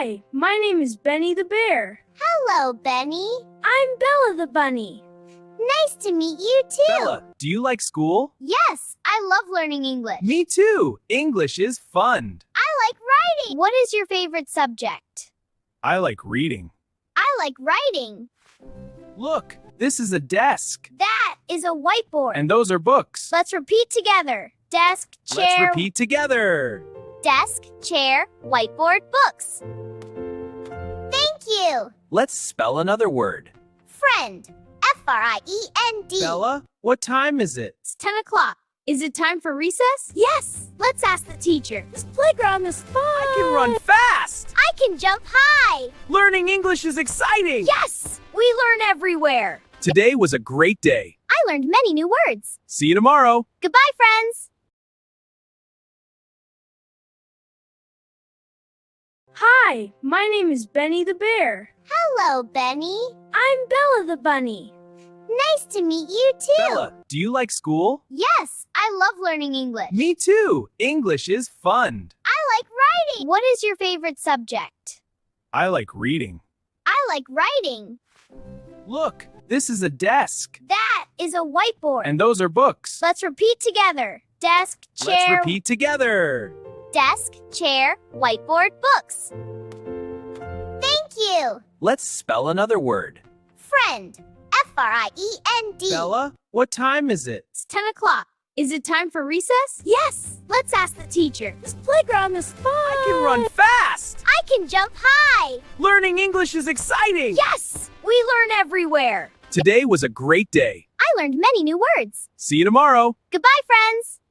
Hi, my name is Benny the Bear. Hello, Benny. I'm Bella the Bunny. Nice to meet you too. Bella, do you like school? Yes, I love learning English. Me too. English is fun. I like writing. What is your favorite subject? I like reading. I like writing. Look, this is a desk. That is a whiteboard. And those are books. Let's repeat together. Desk, chair. Let's repeat together. Desk, chair, whiteboard, books. Thank you. Let's spell another word. Friend. F-R-I-E-N-D. Bella, what time is it? It's 10 o'clock. Is it time for recess? Yes. Let's ask the teacher. This playground is fun. I can run fast. I can jump high. Learning English is exciting. Yes. We learn everywhere. Today was a great day. I learned many new words. See you tomorrow. Goodbye, friends. Hi, my name is Benny the Bear. Hello, Benny. I'm Bella the Bunny. Nice to meet you too. Bella, do you like school? Yes, I love learning English. Me too. English is fun. I like writing. What is your favorite subject? I like reading. I like writing. Look, this is a desk. That is a whiteboard. And those are books. Let's repeat together. Desk, chair. Let's repeat together. Desk, chair, whiteboard, books. Thank you. Let's spell another word. Friend. F-R-I-E-N-D. Bella, what time is it? It's 10 o'clock. Is it time for recess? Yes. Let's ask the teacher. This playground is fun. I can run fast. I can jump high. Learning English is exciting. Yes. We learn everywhere. Today was a great day. I learned many new words. See you tomorrow. Goodbye, friends.